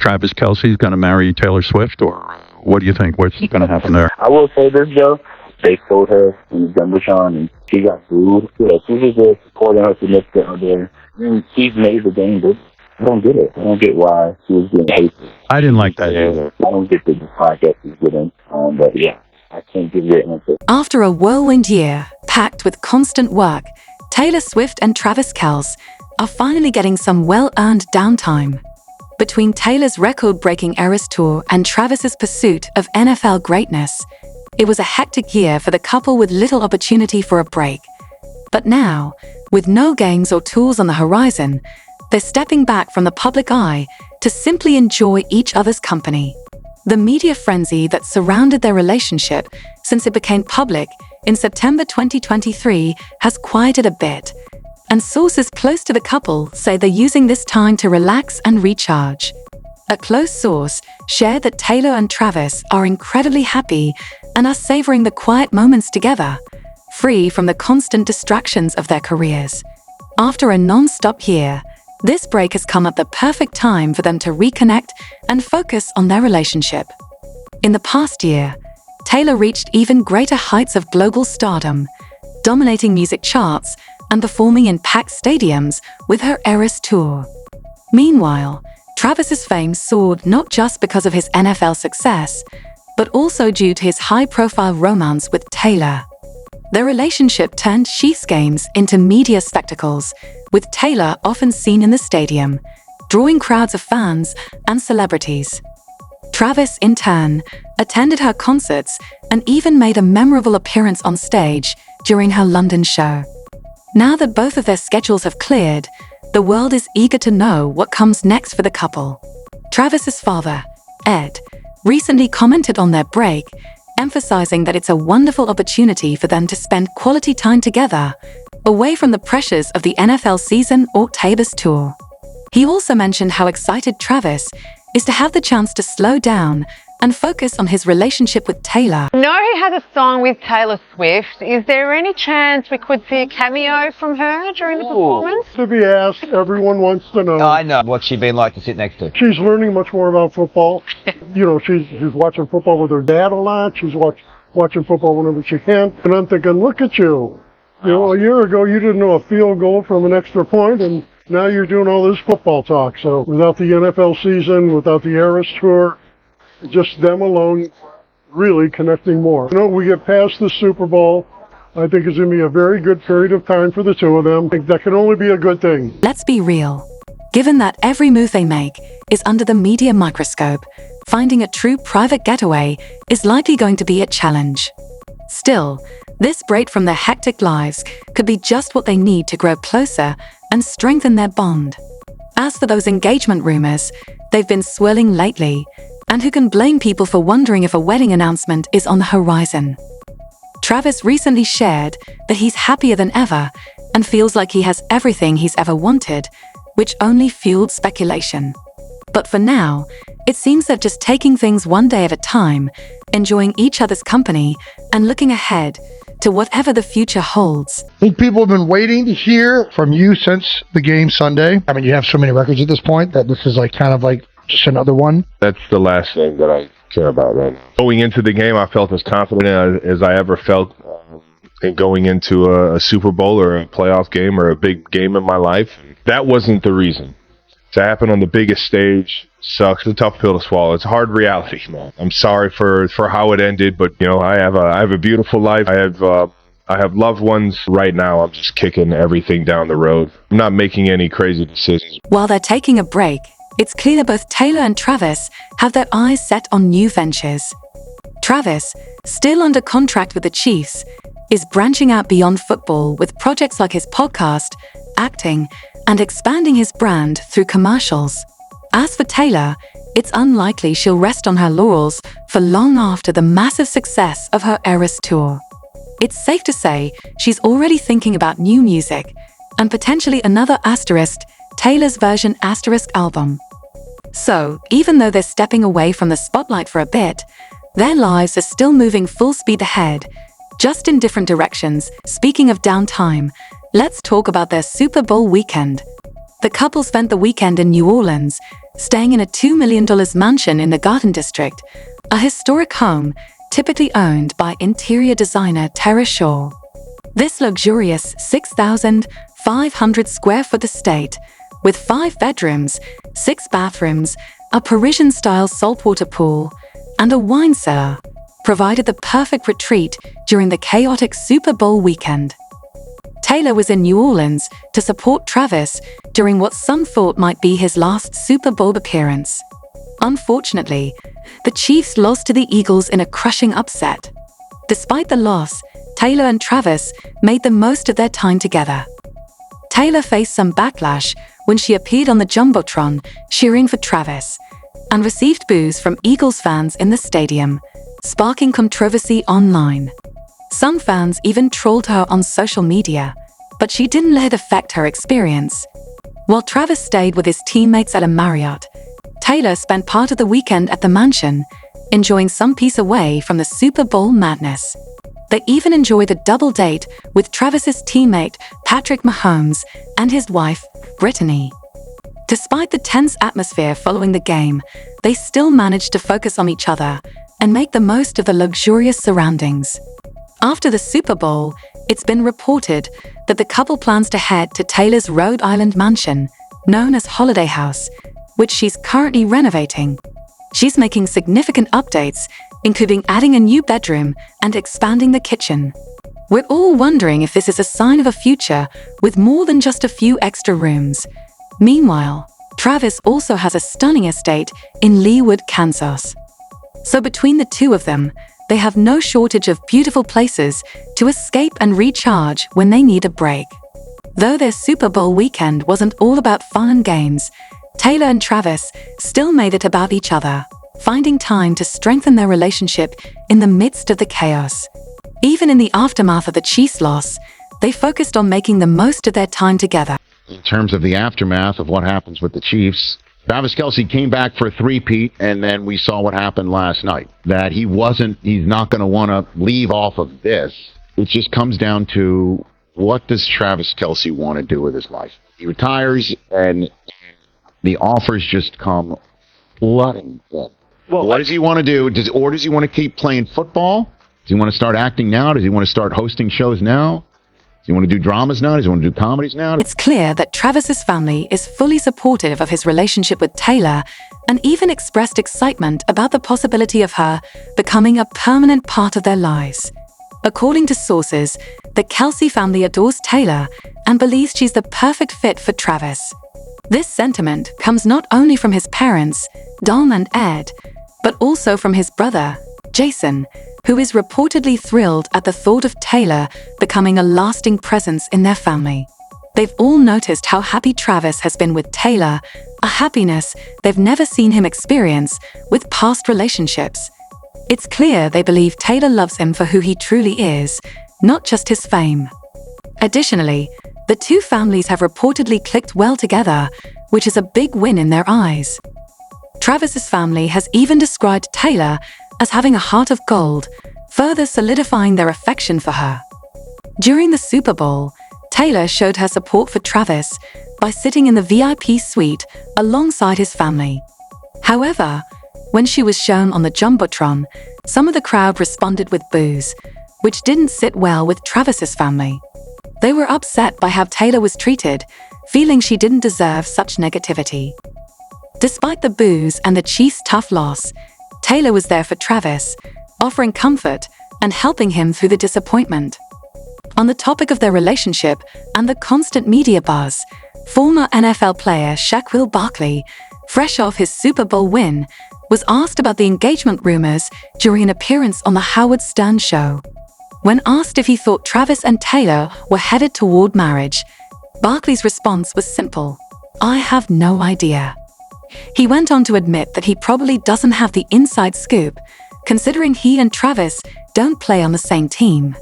Travis Kelce's going to marry Taylor Swift, or what do you think? What's going to happen there? I will say this, Joe. They told her when he's done with Sean, and she got booed. Yeah, she was just supporting her significant other. And she's made the game, but I don't get it. I don't get why she was getting hated. I didn't like that either. I don't get the podcast she's getting. But yeah, I can't give you an answer. After a whirlwind year, packed with constant work, Taylor Swift and Travis Kelce are finally getting some well-earned downtime. Between Taylor's record-breaking Eras Tour and Travis's pursuit of NFL greatness, it was a hectic year for the couple with little opportunity for a break. But now, with no games or tours on the horizon, they're stepping back from the public eye to simply enjoy each other's company. The media frenzy that surrounded their relationship since it became public in September 2023 has quieted a bit, and sources close to the couple say they're using this time to relax and recharge. A close source shared that Taylor and Travis are incredibly happy and are savoring the quiet moments together, free from the constant distractions of their careers. After a non-stop year, this break has come at the perfect time for them to reconnect and focus on their relationship. In the past year, Taylor reached even greater heights of global stardom, dominating music charts and performing in packed stadiums with her Eras Tour. Meanwhile, Travis's fame soared not just because of his NFL success, but also due to his high-profile romance with Taylor. Their relationship turned Chiefs games into media spectacles, with Taylor often seen in the stadium, drawing crowds of fans and celebrities. Travis, in turn, attended her concerts and even made a memorable appearance on stage during her London show. Now that both of their schedules have cleared, the world is eager to know what comes next for the couple. Travis's father, Ed, recently commented on their break, emphasizing that it's a wonderful opportunity for them to spend quality time together, away from the pressures of the NFL season or Taylor's tour. He also mentioned how excited Travis is to have the chance to slow down and focus on his relationship with Taylor. I know he has a song with Taylor Swift. Is there any chance we could see a cameo from her during the performance? To be asked, everyone wants to know. I know. What's she been like to sit next to? She's learning much more about football. She's watching football with her dad a lot. She's watching football whenever she can. And I'm thinking, look at you. A year ago, you didn't know a field goal from an extra point, and now you're doing all this football talk. So without the NFL season, without the Eras Tour, just them alone really connecting more. We get past the Super Bowl. I think it's going to be a very good period of time for the two of them. I think that can only be a good thing. Let's be real. Given that every move they make is under the media microscope, finding a true private getaway is likely going to be a challenge. Still, this break from their hectic lives could be just what they need to grow closer and strengthen their bond. As for those engagement rumors, they've been swirling lately, and who can blame people for wondering if a wedding announcement is on the horizon? Travis recently shared that he's happier than ever and feels like he has everything he's ever wanted, which only fueled speculation. But for now, it seems they're just taking things one day at a time, enjoying each other's company and looking ahead to whatever the future holds. I think people have been waiting to hear from you since the game Sunday. I mean, you have so many records at this point that this is kind of just another one. That's the last thing that I care about right now. Going into the game, I felt as confident as I ever felt in going into a Super Bowl or a playoff game or a big game in my life. That wasn't the reason. To happen on the biggest stage sucks. It's a tough pill to swallow. It's a hard reality, man. I'm sorry for how it ended, but I have a beautiful life. I have loved ones. Right now, I'm just kicking everything down the road. I'm not making any crazy decisions. While they're taking a break, it's clear that both Taylor and Travis have their eyes set on new ventures. Travis, still under contract with the Chiefs, is branching out beyond football with projects like his podcast, acting, and expanding his brand through commercials. As for Taylor, it's unlikely she'll rest on her laurels for long after the massive success of her Eras Tour. It's safe to say she's already thinking about new music and potentially another Taylor's version album. So, even though they're stepping away from the spotlight for a bit, their lives are still moving full speed ahead, just in different directions. Speaking of downtime, let's talk about their Super Bowl weekend. The couple spent the weekend in New Orleans, staying in a $2 million mansion in the Garden District, a historic home typically owned by interior designer Tara Shaw. This luxurious 6,500 square foot estate, with 5 bedrooms, 6 bathrooms, a Parisian-style saltwater pool, and a wine cellar, provided the perfect retreat during the chaotic Super Bowl weekend. Taylor was in New Orleans to support Travis during what some thought might be his last Super Bowl appearance. Unfortunately, the Chiefs lost to the Eagles in a crushing upset. Despite the loss, Taylor and Travis made the most of their time together. Taylor faced some backlash when she appeared on the Jumbotron cheering for Travis, and received boos from Eagles fans in the stadium, sparking controversy online. Some fans even trolled her on social media, but she didn't let it affect her experience. While Travis stayed with his teammates at a Marriott, Taylor spent part of the weekend at the mansion, enjoying some peace away from the Super Bowl madness. They even enjoyed a double date with Travis's teammate Patrick Mahomes and his wife, Brittany. Despite the tense atmosphere following the game, they still managed to focus on each other and make the most of the luxurious surroundings. After the Super Bowl, it's been reported that the couple plans to head to Taylor's Rhode Island mansion, known as Holiday House, which she's currently renovating. She's making significant updates, including adding a new bedroom and expanding the kitchen. We're all wondering if this is a sign of a future with more than just a few extra rooms. Meanwhile, Travis also has a stunning estate in Leawood, Kansas. So between the two of them, they have no shortage of beautiful places to escape and recharge when they need a break. Though their Super Bowl weekend wasn't all about fun and games, Taylor and Travis still made it about each other, finding time to strengthen their relationship in the midst of the chaos. Even in the aftermath of the Chiefs' loss, they focused on making the most of their time together. In terms of the aftermath of what happens with the Chiefs, Travis Kelce came back for a three-peat, and then we saw what happened last night. That he's not going to want to leave off of this. It just comes down to, what does Travis Kelce want to do with his life? He retires, and the offers just come flooding in. Well, what does he want to do? Does he want to keep playing football? Does he want to start acting now? Does he want to start hosting shows now? Does he want to do dramas now? Does he want to do comedies now? It's clear that Travis's family is fully supportive of his relationship with Taylor, and even expressed excitement about the possibility of her becoming a permanent part of their lives. According to sources, the Kelce family adores Taylor and believes she's the perfect fit for Travis. This sentiment comes not only from his parents, Dom and Ed, but also from his brother, Jason, who is reportedly thrilled at the thought of Taylor becoming a lasting presence in their family. They've all noticed how happy Travis has been with Taylor, a happiness they've never seen him experience with past relationships. It's clear they believe Taylor loves him for who he truly is, not just his fame. Additionally, the two families have reportedly clicked well together, which is a big win in their eyes. Travis's family has even described Taylor as having a heart of gold, further solidifying their affection for her. During the Super Bowl, Taylor showed her support for Travis by sitting in the VIP suite alongside his family. However, when she was shown on the Jumbotron, some of the crowd responded with boos, which didn't sit well with Travis's family. They were upset by how Taylor was treated, feeling she didn't deserve such negativity. Despite the boos and the Chiefs' tough loss, Taylor was there for Travis, offering comfort and helping him through the disappointment. On the topic of their relationship and the constant media buzz, former NFL player Shaquille Barkley, fresh off his Super Bowl win, was asked about the engagement rumors during an appearance on the Howard Stern show. When asked if he thought Travis and Taylor were headed toward marriage, Barkley's response was simple: "I have no idea." He went on to admit that he probably doesn't have the inside scoop, considering he and Travis don't play on the same team.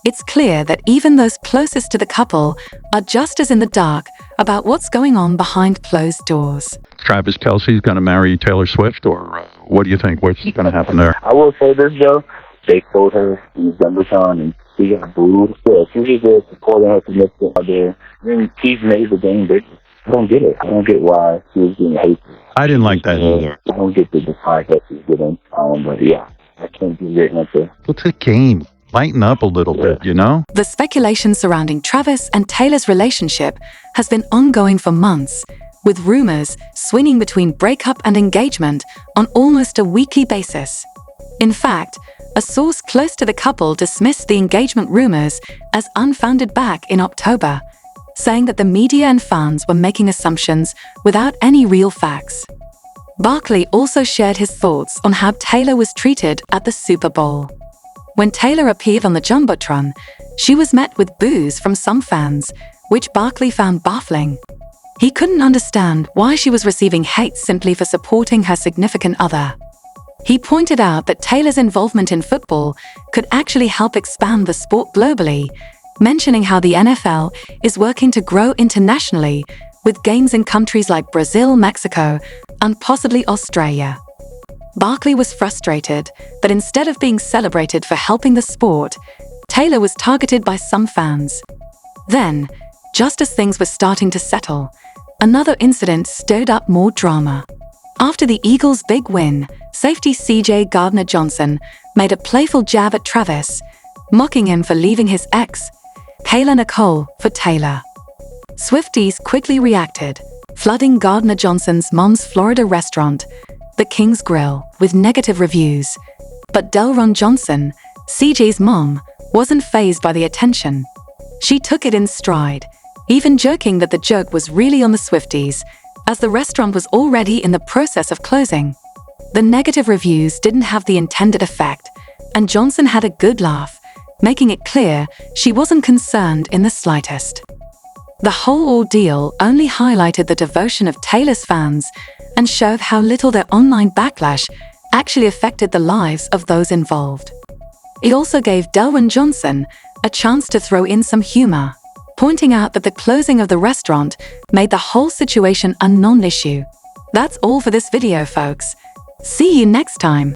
It's clear that even those closest to the couple are just as in the dark about what's going on behind closed doors. Travis Kelce's going to marry Taylor Swift, or what do you think? What's going to happen there? I will say this, Joe. They told her in Jumbotron, and she got booed. Yeah, she was there supporting her significant other. And she's made the game big. I don't get it. I don't get why she was being hateful. I didn't like that either. I don't get the dislike that she's getting. But yeah, I can't give you an answer. It's a game. Lighten up a little bit, you know? The speculation surrounding Travis and Taylor's relationship has been ongoing for months, with rumors swinging between breakup and engagement on almost a weekly basis. In fact, a source close to the couple dismissed the engagement rumors as unfounded back in October, saying that the media and fans were making assumptions without any real facts. Barkley also shared his thoughts on how Taylor was treated at the Super Bowl. When Taylor appeared on the Jumbotron, she was met with boos from some fans, which Barkley found baffling. He couldn't understand why she was receiving hate simply for supporting her significant other. He pointed out that Taylor's involvement in football could actually help expand the sport globally, mentioning how the NFL is working to grow internationally with games in countries like Brazil, Mexico, and possibly Australia. Barkley was frustrated that instead of being celebrated for helping the sport, Taylor was targeted by some fans. Then, just as things were starting to settle, another incident stirred up more drama. After the Eagles' big win, safety CJ Gardner-Johnson made a playful jab at Travis, mocking him for leaving his ex, Kayla Nicole, for Taylor. Swifties quickly reacted, flooding Gardner-Johnson's mom's Florida restaurant, The King's Grill, with negative reviews. But Delron Johnson, CJ's mom, wasn't fazed by the attention. She took it in stride, even joking that the joke was really on the Swifties, as the restaurant was already in the process of closing. The negative reviews didn't have the intended effect, and Johnson had a good laugh, making it clear she wasn't concerned in the slightest. The whole ordeal only highlighted the devotion of Taylor's fans and showed how little their online backlash actually affected the lives of those involved. It also gave Delron Johnson a chance to throw in some humor, pointing out that the closing of the restaurant made the whole situation a non-issue. That's all for this video, folks. See you next time.